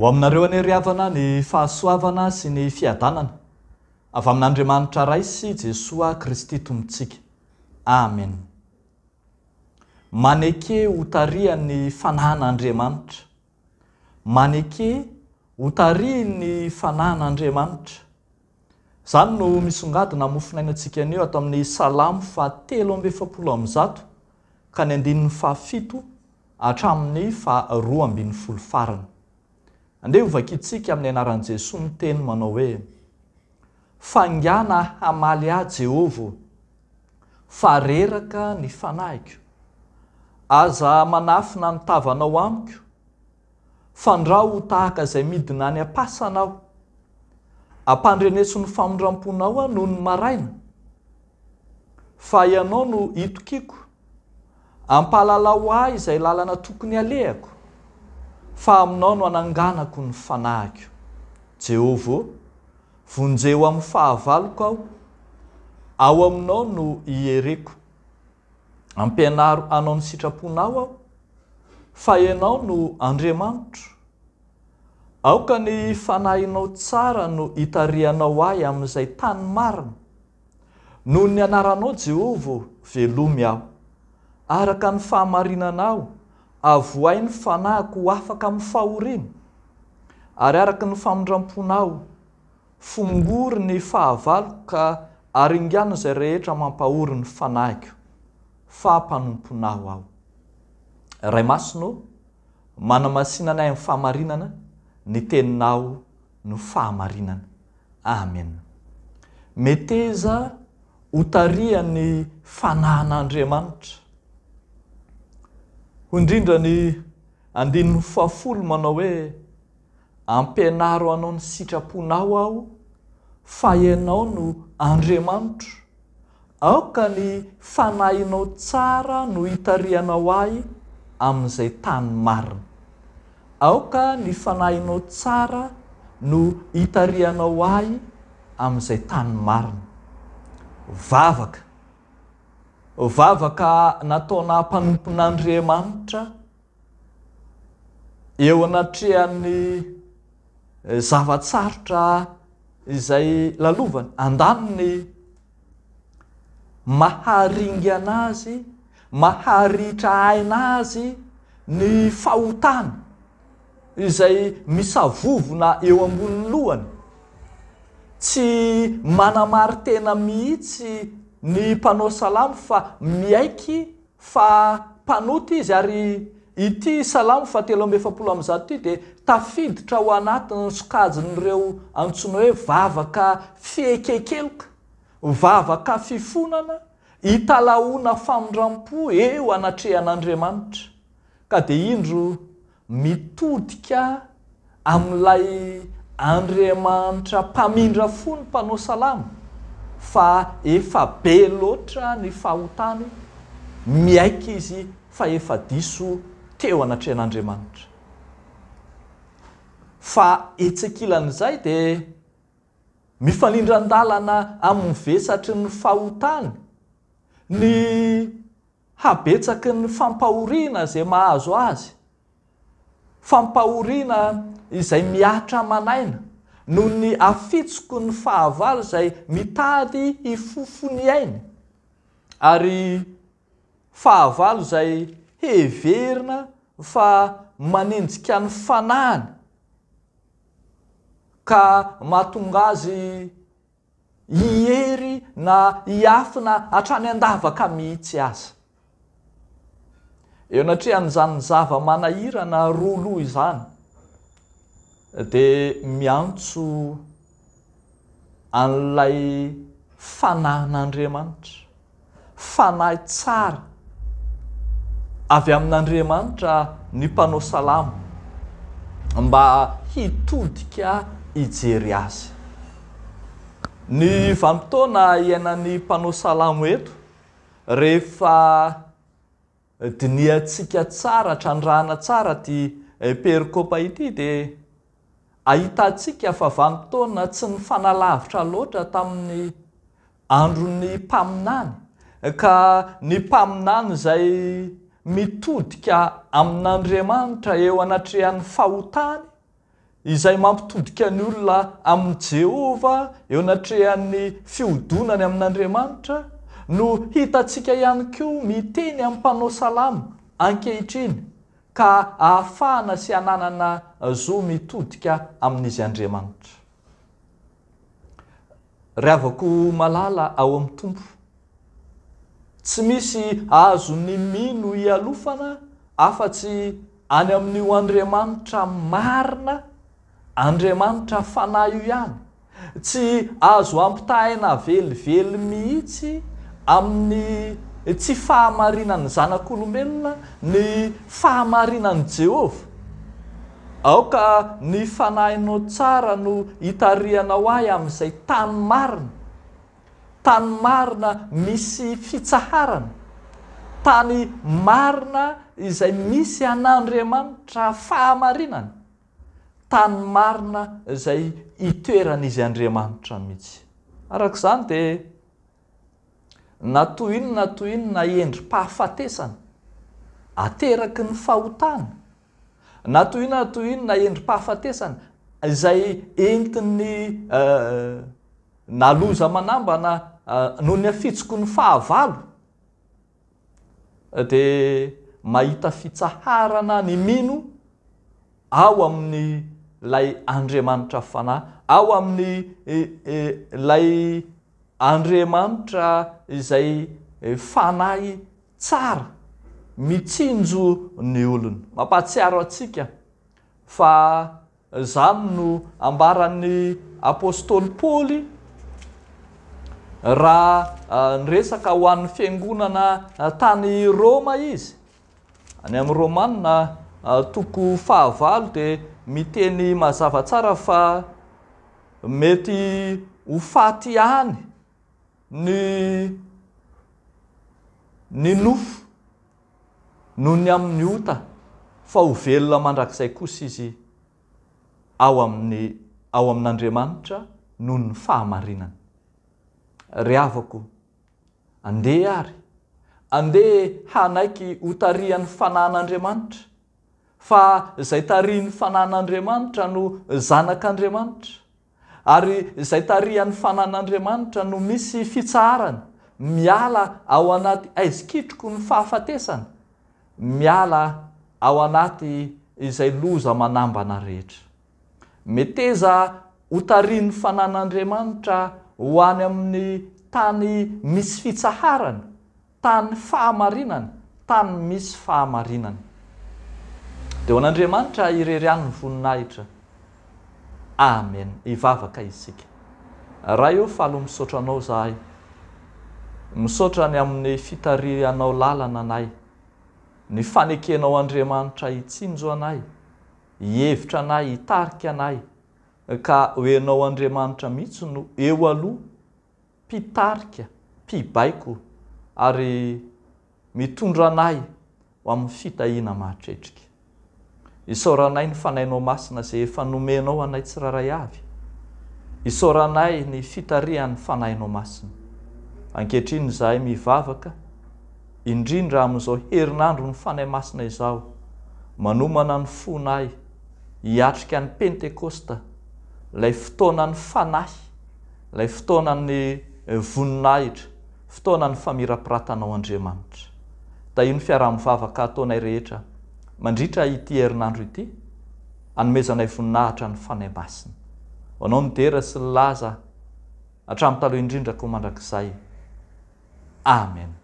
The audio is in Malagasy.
Ho aminareo any havana ny fahasoavana sy ny fiadanana avy amin'Andriamanitra ray sy Jesosy Kristy tompontsika. Amen. Maneke ho tarihan'ny fanahin'Andriamanitra. Maneke ho tarihan'ny fanahin'Andriamanitra. Zany no misongadina mofinainantsika anio ato amin'ny Salamo 370 ka ny 17 hatramin'ny 210 farany. Andeha hovakitsika amin'ny anaran'i Jesosy miteny manao hoe: fangana hamaly ahy Jehova, fareraka ny fanahiko. Aza manafina ny tavanao amiko, fandrao tahaka izay midina any ampasanao. Ampandreneso ny famondram-ponao noho ny maraina, fa ianao no itokiko. Ampalalao ahy izay lalana tokony alehako, fa aminao no ananganako ny fanahiko. Jehova, vonjeo amin'ny fahavaloko aho, ao aminao no hiereko. Ampianaro anao ny sitraponao aho, fa ianao no Andriamanitra. Aoka ny fanahinao tsara no hitarihanao ahy amin'izay tany marina. Noho ny anaranao Jehova, velomy aho. Araka ny fahamarinanao, avohay ny fanahiko ho afaka amin'ny fahoriana. Ary araka ny famondram-ponao, fongory ny fahavaloko ka aringano izay rehetra mampahory ny fanahiko. Fampanomponao aho. Ray masino, manamasinanay amin'ny fahamarinana, ny teninao no fahamarinana. Amen. Meteza ho tarihan'ny fanahin'Andriamanitra. Indrindra ny 110 manao hoe: ampianaro anao ny sitraponao aho, fa ianao no Andriamanitra. Aoka ny fanahinao tsara no hitarihanao ahy amin'izay tany marina. Aoka ny fanahinao tsara no hitarihanao ahy amin'izay tany marina. Vavaka nataona mpanompon'Andriamanitra eo anatrehan'ny zavatsarotra izay lalovany, andaniny maharingy anazy, maharitra aina azy ny fahotana izay misavovona eo ambonin'ny lohany. Tsy manamary tena mihitsy ny mpanao salamo fa miaiky fa mpanoty izy, ary ity Salamo 370 ity dia tafiditra ao anatin'ny sokajin'ireo antsoina hoe vavaka fiekekeloka, vavaka fifonana, hitalahoana famondram-po eo anatrehan'Andriamanitra. Ka dia indro mitodika amin'ilay Andriamanitra mpamindra fo ny mpanao salamo, fa efa be loatra ny fahotany, miaiky izy fa efa diso teo anatrehan'Andriamanitra. Fa etsekilan'izay dia mifanindran-dalana amin'ny vesatry ny fahotany, ny habetsaky ny fampahoriana izay mahazo azy, fampahoriana izay miatra manaina, noho ny afitsoko ny fahavalo izay mitady hifofony ainy, ary fahavalo izay heverina fa manenjika ny fanahiny, ka mahatonga azy hihery na hiafina hatrany andavaka mihitsy aza. Eo anatrehan'izany zava-manahirana roa loha izany dia miantso an'ilay fanahin'Andriamanitra, fanahy tsara avy amin'Andriamanitra ny mpanao salamo, mba hitodika hijery azy. Ny vanim-potoana iainan'ny mpanao salamo eto, rehefa diniantsika tsara, trandrahana tsara ty perikopa ity, dia ahitantsika fa vanim-potoana tsy ny fanalavitra loatra tamin'ny andron'ny mpaminany, ka ny mpaminany izay mitodika amin'Andriamanitra eo anatrehan'ny fahotany izay mampitodika ny olona amin'ny Jehova eo natrehan'ny fiodonany amin'Andriamanitra no hitantsika ihany koa miteny amin'ny mpanao salamo ankehitriny ka ahafahana sy hananana zo mitodika amin'izy Andriamanitra. Ravako malala ao amin'ny tompo, tsy misy azo ny mino ialofana afa-tsy any amin'io Andriamanitra marina, Andriamanitra fanahy io ihany. Tsy azo ampitahaina velively mihitsy amin'ny tsy fahamarinan'ny zanak'olombelona ny fahamarinan'ny Jehova. Aoka ny fanahinao tsara no hitarihanao ahy amin'izay tany marina misy fitsaharana, tany marina izay misy an'Andriamanitra fahamarinana, tany marina izay itoeran'izy Andriamanitra mihitsy. Arak'izany dia na toy inona endrim-pahafatesana ateraky ny fahotana, na toy inona endrim-pahafatesana izay entiny naloza manambana noho ny afitsoko ny fahavalo, dia mahita fitsaharana ny mino ao amin'ny lay Andriamanitra fanahy, ao amin'ny lay Andriamanitra izay fanahy tsara mitsinjo ny olona. Mampahatsiaro atsika fa zany no ambaran'ny apôstôly Paoly raha niresaka ho an'ny fiangonana tany Roma izy. Any amin'ny Romanina toko 9 dia miteny mazava tsara fa mety ho faty ihany ny nofo noho ny amin'ny ota, fa ho velona mandrakizay kosa izy ao amin'Andriamanitra noho ny fahamarinana. Ry havako, andeha hanaiky ho tarihan'ny fanan'Andriamanitra, fa izay tarihan'ny fanan'Andriamanitra no zanak'Andriamanitra, ary izay tarihan'ny fanan'Andriamanitra no misy fitsaharana, miala ao anaty aizikitroko ny fahafatesana, miala ao anaty izay loza manambana rehetra. Meteza ho tarihan'ny fanan'Andriamanitra ho any amin'ny tany misy fitsaharana, tany fahamarinana, tany misy fahamarinana. Dia ho an'Andriamanitra ireriany ny voninahitra. Amen. Ivavaka isika. Raha eo falo misaotra anao zahay, misaotra ny amin'ny fitarihanao lalana anay, ny fanekenao Andriamanitra hitsinjo anay, hihevitra anay, hitarika anay, ka hoenao Andriamanitra mihitsy no eo aloha, mpitarika, mpibaiko, ary mitondra anay ho amin'ny fitahiana mahatretrika. Isaoranay ny fanahinao masina izay efa nomenao anay tsiraray avy. Isaoranay ny fitarihan'ny fanahinao masina. Ankehitriny izahay mivavaka, indrindra amin'izao herinandro ny fanahy masina izao, manomana ny fonay hiatrika ny Pentekosta, ilay fotoanan'ny fanahy, ilay fotoanan'ny voninahitra, fotoanan'ny famirapiratana Andriamanitra. Da io ny fiaraha-mivavaka ataonay rehetra mandritra ity herinandro ity, hanomezanay voninahitra ny fanahy masina. Anao ny dera sy ny laza hatramin'ny taloha indrindra koa mandrakizay. Amen.